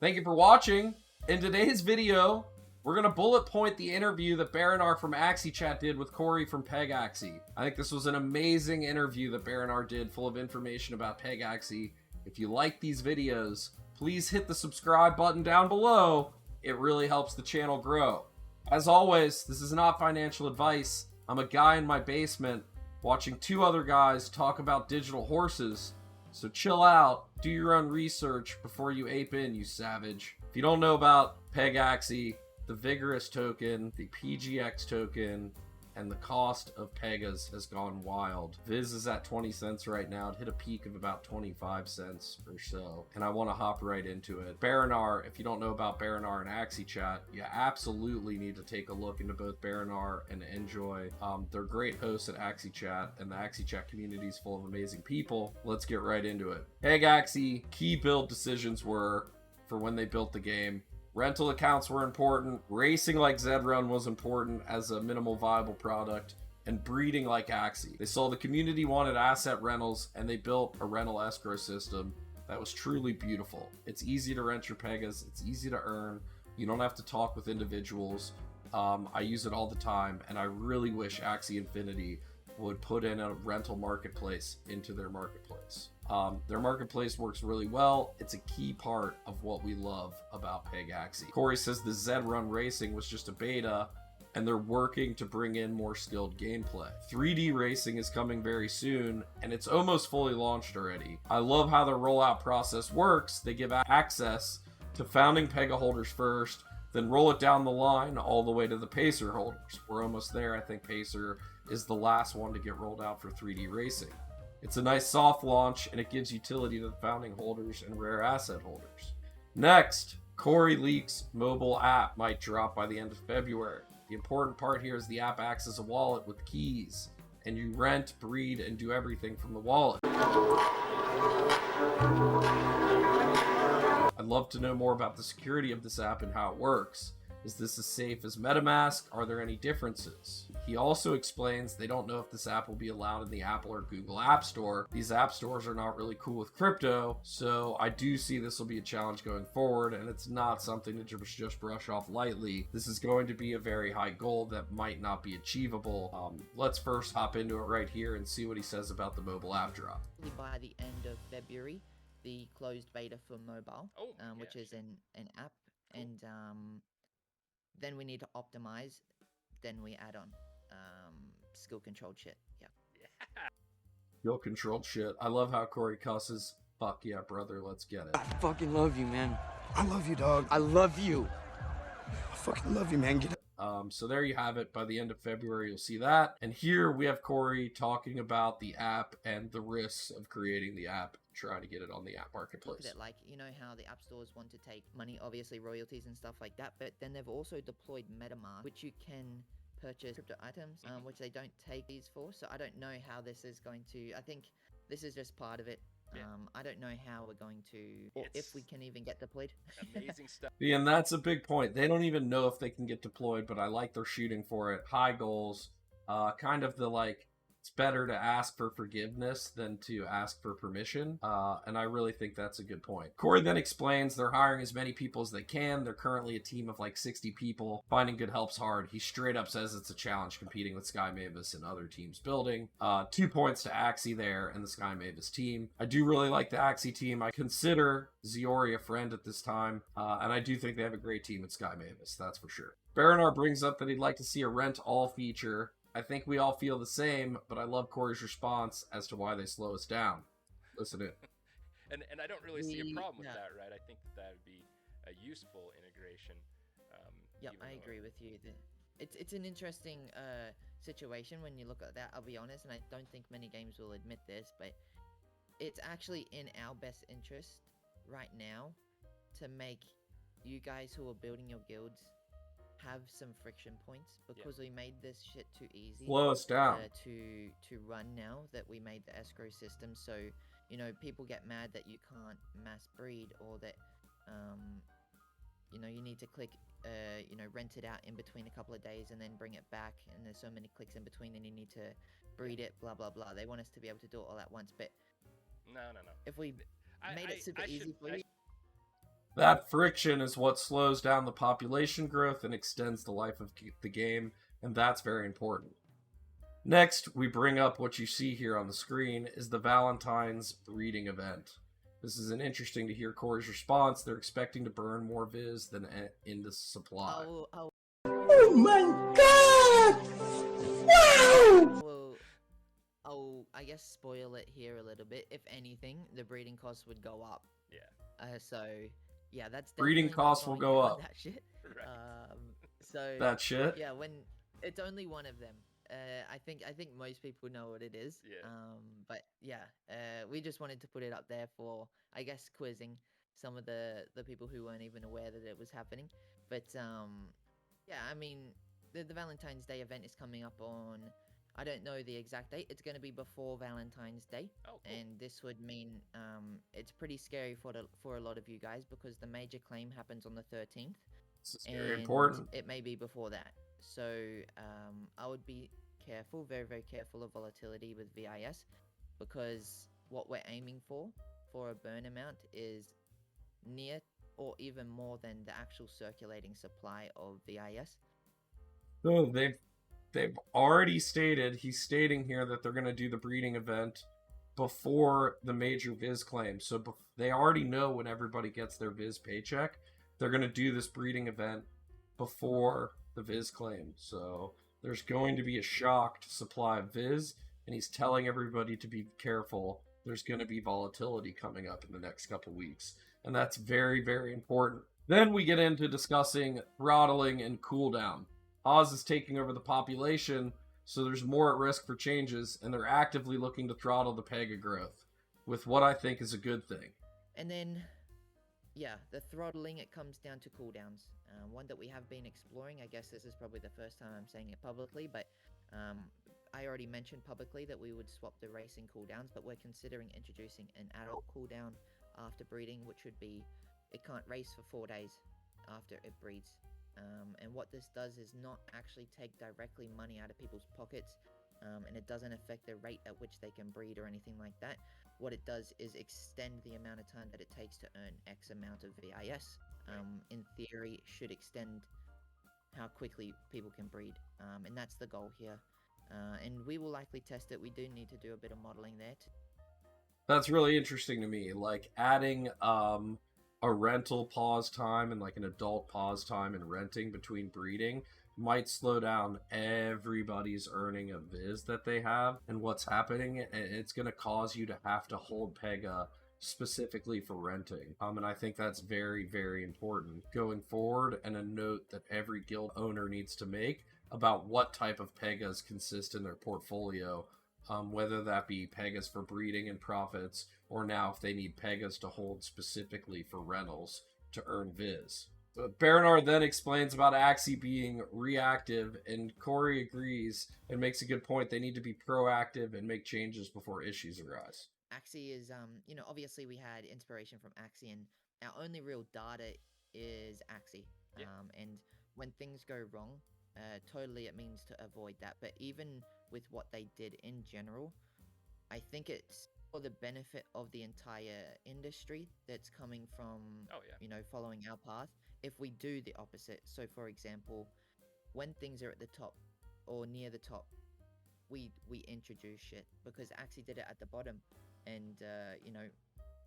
Thank you for watching. In today's video, we're going to bullet point the interview that Baronar from AxiChat did with Corey from Pegaxy. I think this was an amazing interview that Baronar did, full of information about Pegaxy. If you like these videos, please hit the subscribe button down below. It really helps the channel grow. As always, this is not financial advice. I'm a guy in my basement watching two other guys talk about digital horses. So chill out, do your own research before you ape in, you savage. If you don't know about Pegaxy, the Vigorous token, the PGX token, and the cost of Pegas has gone wild. Viz is at 20 cents right now. It hit a peak of about 25 cents or so. And I want to hop right into it. Baronar, if you don't know about Baronar and AxiChat, you absolutely need to take a look into both Baronar and Enjoy. They're great hosts at AxiChat, and the AxiChat community is full of amazing people. Let's get right into it. Pegaxy, key build decisions were for when they built the game. Rental accounts were important, racing like Zedrun was important as a minimal viable product, and breeding like Axie. They saw the community wanted asset rentals, and they built a rental escrow system that was truly beautiful. It's easy to rent your Pegas, it's easy to earn, you don't have to talk with individuals. I use it all the time, and I really wish Axie Infinity would put in a rental marketplace into their marketplace. Their marketplace works really well. It's a key part of what we love about Pegaxy. Corey says the Zedrun racing was just a beta, and they're working to bring in more skilled gameplay. 3D racing is coming very soon, and it's almost fully launched already. I love how their rollout process works. They give access to founding Pega holders first, then roll it down the line all the way to the Pacer holders. We're almost there. I think Pacer is the last one to get rolled out for 3D racing. It's a nice soft launch, and it gives utility to the founding holders and rare asset holders. Next, Corey leaks mobile app might drop by the end of February. The important part here is the app acts as a wallet with keys, and you rent, breed, and do everything from the wallet. I'd love to know more about the security of this app and how it works. Is this as safe as MetaMask? Are there any differences? He also explains they don't know if this app will be allowed in the Apple or Google App Store. These app stores are not really cool with crypto, so I do see this will be a challenge going forward, and it's not something to just brush off lightly. This is going to be a very high goal that might not be achievable. Let's first hop into it right here and see what he says about the mobile app drop. By the end of February, the closed beta for mobile, which is an app, cool. And then we need to optimize, then we add on skill controlled shit. Yeah. Skill controlled shit. I love how Corey cusses. Fuck yeah, brother, let's get it. I fucking love you, man. I love you, dog. I love you. I fucking love you, man. Get it. So there you have it. By the end of February, you'll see that. And here we have Corey talking about the app and the risks of creating the app, trying to get it on the app marketplace. Look at it, like, you know how the app stores want to take money, obviously royalties and stuff like that, but then they've also deployed MetaMask, which you can purchase crypto items, which they don't take these for. So I don't know how this is going to, I think this is just part of it. Yeah. I don't know how we're going to, or if we can even get deployed. Amazing stuff. Yeah, and that's a big point. They don't even know if they can get deployed, but I like they're shooting for it. High goals, kind of the like, it's better to ask for forgiveness than to ask for permission, and I really think that's a good point. Corey then explains they're hiring as many people as they can. They're currently a team of like 60 people. Finding good help's hard. He straight up says it's a challenge competing with Sky Mavis and other teams building. 2 points to Axie there and the Sky Mavis team. I do really like the Axie team. I consider Ziori a friend at this time, and I do think they have a great team at Sky Mavis, that's for sure. Baronar brings up that he'd like to see a rent all feature. I think we all feel the same, but I love Corey's response as to why they slow us down. Listen in. And I don't really see a problem with that, right? I think that would be a useful integration. Yep, I agree with you. It's an interesting situation when you look at that, I'll be honest, and I don't think many games will admit this, but it's actually in our best interest right now to make you guys who are building your guilds have some friction points, because we made this shit too easy. Slow us down. To run now that we made the escrow system. So, you know, people get mad that you can't mass breed, or that, you know, you need to click, you know, rent it out in between a couple of days and then bring it back, and there's so many clicks in between and you need to breed it, blah, blah, blah. They want us to be able to do it all at once, but no. if we made it super easy for you. That friction is what slows down the population growth and extends the life of the game, and that's very important. Next, we bring up what you see here on the screen is the Valentine's breeding event. This is an interesting to hear Corey's response. They're expecting to burn more Viz than in the supply. Oh my god! Wow! Well, I'll, I guess, spoil it here a little bit. If anything, the breeding costs would go up. Yeah. So, yeah, that's Breeding definitely not costs will going go down, up. That shit. Right. So That shit? yeah, when it's only one of them. I think most people know what it is. Yeah. But yeah, we just wanted to put it up there for, I guess, quizzing some of the people who weren't even aware that it was happening. But yeah, I mean, the Valentine's Day event is coming up on, I don't know the exact date. It's going to be before Valentine's Day. Oh, cool. And this would mean it's pretty scary for a lot of you guys because the major claim happens on the 13th. This is very important. It may be before that. So I would be careful, very, very careful of volatility with VIS, because what we're aiming for a burn amount is near or even more than the actual circulating supply of VIS. No, they've already stated, he's stating here that they're going to do the breeding event before the major Viz claim. So they already know when everybody gets their Viz paycheck, they're going to do this breeding event before the Viz claim. So there's going to be a shocked supply of Viz, and he's telling everybody to be careful. There's going to be volatility coming up in the next couple weeks, and that's very, very important. Then we get into discussing throttling and cooldown. Oz is taking over the population, so there's more at risk for changes, and they're actively looking to throttle the Pega growth, with what I think is a good thing. And then, yeah, the throttling, it comes down to cooldowns. One that we have been exploring. I guess this is probably the first time I'm saying it publicly, but I already mentioned publicly that we would swap the racing cooldowns, but we're considering introducing an adult cooldown after breeding, which would be, it can't race for 4 days after it breeds. And what this does is not actually take directly money out of people's pockets, and it doesn't affect the rate at which they can breed or anything like that. What it does is extend the amount of time that it takes to earn X amount of VIS. In theory, should extend how quickly people can breed, and that's the goal here. And we will likely test it. We do need to do a bit of modeling there. That's really interesting to me. Like adding a rental pause time and like an adult pause time and renting between breeding might slow down everybody's earning of Viz that they have and what's happening, and it's going to cause you to have to hold Pega specifically for renting. And I think that's very, very important going forward, and a note that every guild owner needs to make about what type of Pegas consist in their portfolio, whether that be Pegas for breeding and profits, or now if they need Pegas to hold specifically for rentals to earn Viz. Baronar then explains about Axie being reactive, and Corey agrees and makes a good point. They need to be proactive and make changes before issues arise. Axie is, obviously we had inspiration from Axie, and our only real data is Axie. Yeah. And when things go wrong, totally it means to avoid that. But even with what they did in general, I think it's for the benefit of the entire industry that's coming from, following our path. If we do the opposite, so for example, when things are at the top or near the top, we introduce shit, because Axie did it at the bottom, and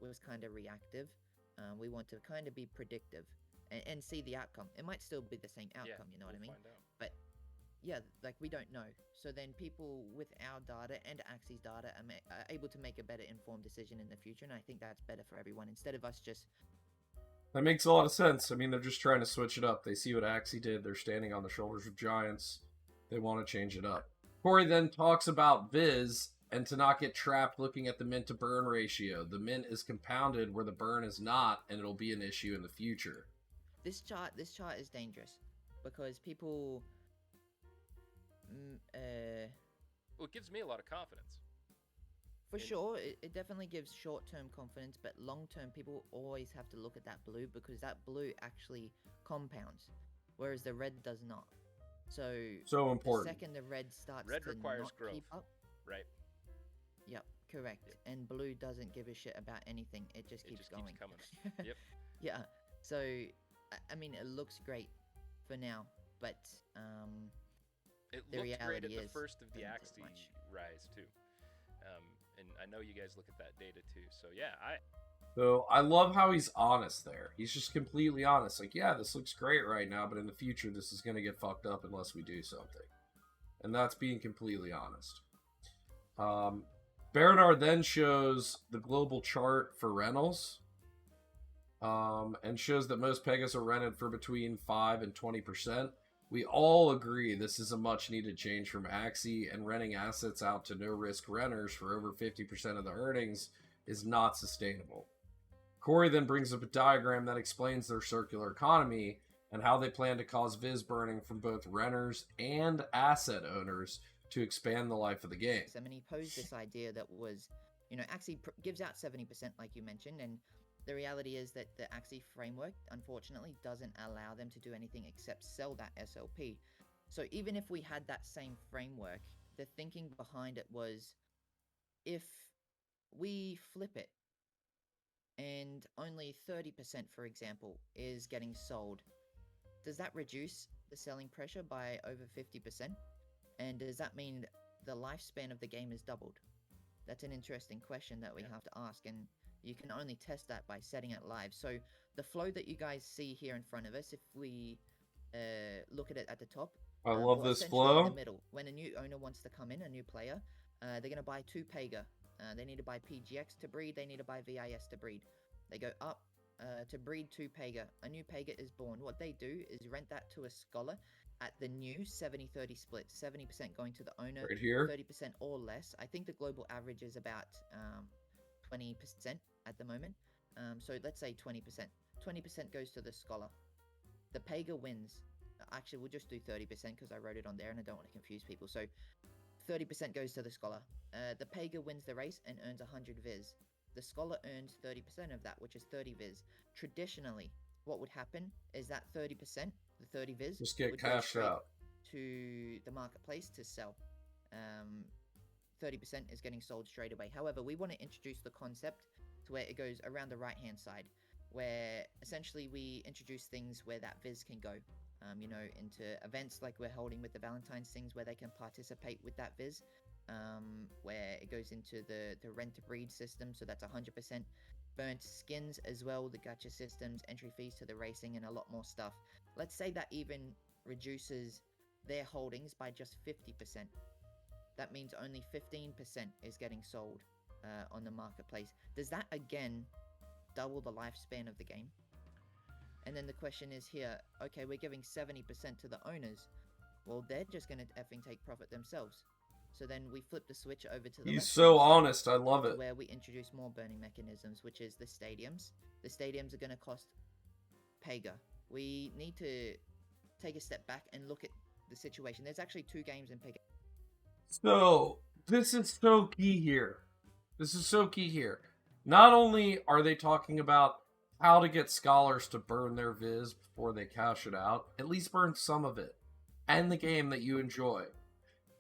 was kind of reactive. We want to kind of be predictive and see the outcome. It might still be the same outcome, you know what I mean? Find out. But yeah, like we don't know. So then people with our data and Axie's data are able to make a better informed decision in the future, and I think that's better for everyone, instead of us just... That makes a lot of sense. I mean, they're just trying to switch it up. They see what Axie did. They're standing on the shoulders of giants. They want to change it up. Corey then talks about Viz, and to not get trapped looking at the mint to burn ratio. The mint is compounded where the burn is not, and it'll be an issue in the future. This chart is dangerous, because people... Well, it gives me a lot of confidence. For sure, it definitely gives short-term confidence, but long-term, people always have to look at that blue, because that blue actually compounds, whereas the red does not. So important. The second the red starts Red to requires not growth. keep up, Right. Yep, correct. And blue doesn't give a shit about anything. It just keeps going. Keeps coming. Yep. Yeah. So, I mean, it looks great for now, but It the looked great at reality the is first of the doesn't take Axie much. rise too. And I know you guys look at that data too. So yeah, So I love how he's honest there. He's just completely honest. Like, yeah, this looks great right now, but in the future, this is going to get fucked up unless we do something. And that's being completely honest. Baronar then shows the global chart for rentals. And shows that most Pegas are rented for between 5 and 20%. We all agree this is a much needed change from Axie, and renting assets out to no risk renters for over 50% of the earnings is not sustainable. Corey then brings up a diagram that explains their circular economy and how they plan to cause viz burning from both renters and asset owners to expand the life of the game. And he posed this idea that was, Axie gives out 70%, like you mentioned, and the reality is that the Axie framework, unfortunately, doesn't allow them to do anything except sell that SLP. So even if we had that same framework, the thinking behind it was, if we flip it and only 30%, for example, is getting sold, does that reduce the selling pressure by over 50%? And does that mean the lifespan of the game is doubled? That's an interesting question that we have to ask, and you can only test that by setting it live. So the flow that you guys see here in front of us, if we look at it at the top, I love well, this essentially flow. in the middle, when a new owner wants to come in, a new player, they're going to buy 2 Pega. They need to buy PGX to breed. They need to buy VIS to breed. They go up to breed 2 Pega. A new Pega is born. What they do is rent that to a scholar at the new 70-30 split. 70% going to the owner, Right here. 30% or less. I think the global average is about 20% at the moment. So let's say 20%. 20% goes to the scholar. The Pega wins. Actually, we'll just do 30% because I wrote it on there and I don't want to confuse people. So 30% goes to the scholar. The Pega wins the race and earns 100 viz. The scholar earns 30% of that, which is 30 viz. Traditionally, what would happen is that 30%, the 30 viz, Just get would go cashed straight out to the marketplace to sell. 30% is getting sold straight away. However, we want to introduce the concept to where it goes around the right-hand side, where essentially we introduce things where that viz can go. Into events like we're holding with the Valentine's things where they can participate with that viz, where it goes into the rent to breed system, so that's 100%. Burnt skins as well, the gacha systems, entry fees to the racing, and a lot more stuff. Let's say that even reduces their holdings by just 50%. That means only 15% is getting sold on the marketplace. Does that again double the lifespan of the game? And then the question is here, okay, we're giving 70% to the owners. Well, they're just going to effing take profit themselves. So then we flip the switch over to the He's left so side, honest. I love it. where we introduce more burning mechanisms, which is the stadiums. The stadiums are going to cost Pega. We need to take a step back and look at the situation. There's actually 2 games in Pega. So, this is so key here. This is so key here. Not only are they talking about how to get scholars to burn their viz before they cash it out, at least burn some of it, and the game that you enjoy.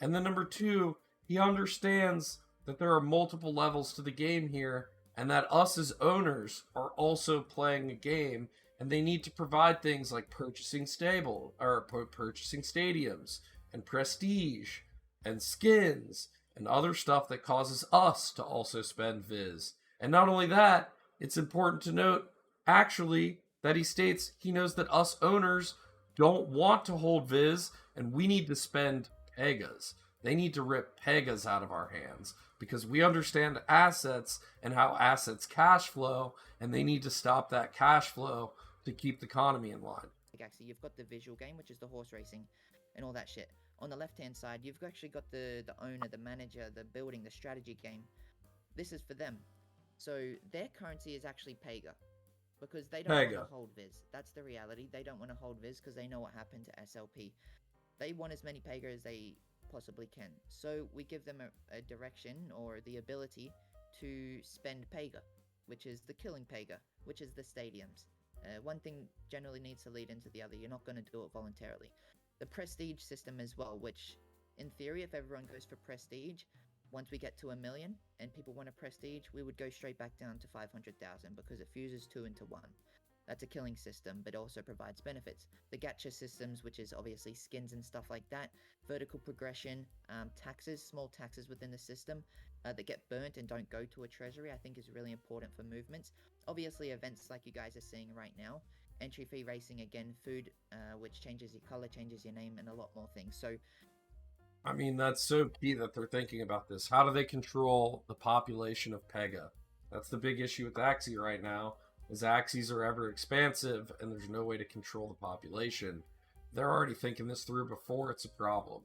And then number 2, he understands that there are multiple levels to the game here, and that us as owners are also playing a game, and they need to provide things like purchasing purchasing stadiums, and prestige, and skins, and other stuff that causes us to also spend viz. And not only that, it's important to note, actually, that he states he knows that us owners don't want to hold viz, and we need to spend Pegas. They need to rip Pegas out of our hands because we understand assets and how assets cash flow, and they need to stop that cash flow to keep the economy in line. Pegaxy, you've got the visual game, which is the horse racing and all that shit. On the left-hand side, you've actually got the owner, the manager, the building, the strategy game. This is for them. So their currency is actually Pega because they don't want to hold viz. That's the reality. They don't want to hold viz because they know what happened to SLP. They want as many Pega as they possibly can. So we give them a direction or the ability to spend Pega, which is the killing Pega, which is the stadiums. One thing generally needs to lead into the other. You're not going to do it voluntarily. The prestige system as well, which in theory, if everyone goes for prestige, once we get to 1 million and people want a prestige, we would go straight back down to 500,000 because it fuses 2 into 1. That's a killing system, but also provides benefits. The gacha systems, which is obviously skins and stuff like that, vertical progression, taxes, small taxes within the system that get burnt and don't go to a treasury, I think is really important for movements. Obviously, events like you guys are seeing right now, entry fee racing again, food, which changes your color, changes your name, and a lot more things. So, I mean, that's so key that they're thinking about this. How do they control the population of Pega? That's the big issue with Axie right now, is Axies are ever expansive, and there's no way to control the population. They're already thinking this through before it's a problem.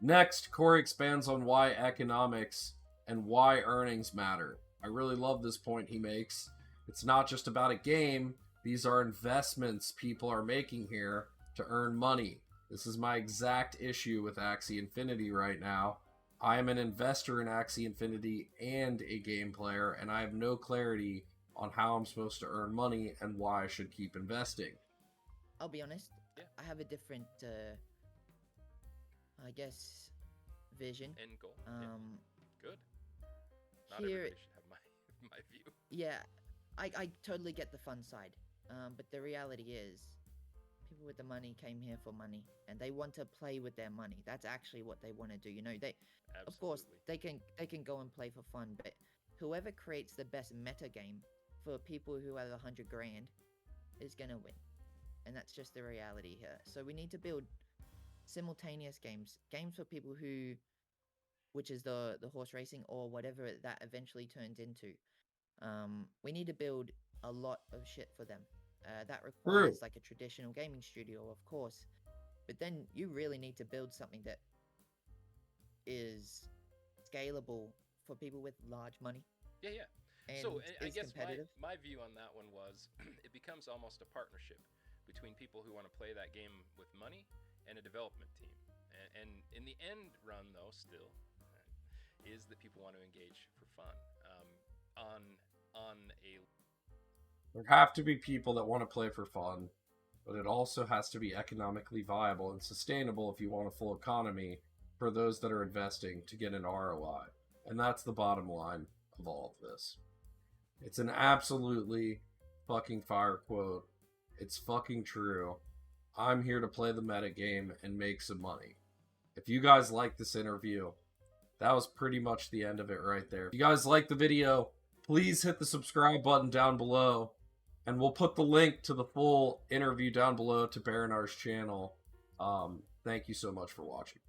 Next, Corey expands on why economics and why earnings matter. I really love this point he makes. It's not just about a game. These are investments people are making here to earn money. This is my exact issue with Axie Infinity right now. I am an investor in Axie Infinity and a game player, and I have no clarity on how I'm supposed to earn money and why I should keep investing. I'll be honest, Yeah. I have a different, I guess, vision. End goal. Good. Not Here, everybody should have my view. yeah, I totally get the fun side, but the reality is, people with the money came here for money, and they want to play with their money. That's actually what they want to do. You know, of course, Absolutely. they can go and play for fun, but whoever creates the best meta game for people who have 100 grand is gonna win, and that's just the reality here. So we need to build simultaneous games for people who, which is the horse racing or whatever that eventually turns into. We need to build a lot of shit for them. That requires like a traditional gaming studio, of course, but then you really need to build something that is scalable for people with large money. Yeah. And So I is guess competitive. my view on that one was it becomes almost a partnership between people who want to play that game with money and a development team. And in the end run, though, still is that people want to engage for fun on a. There have to be people that want to play for fun, but it also has to be economically viable and sustainable if you want a full economy for those that are investing to get an ROI. And that's the bottom line of all of this. It's an absolutely fucking fire quote. It's fucking true. I'm here to play the meta game and make some money. If you guys like this interview, that was pretty much the end of it right there. If you guys like the video, please hit the subscribe button down below. And we'll put the link to the full interview down below to Baronar's channel. Thank you so much for watching.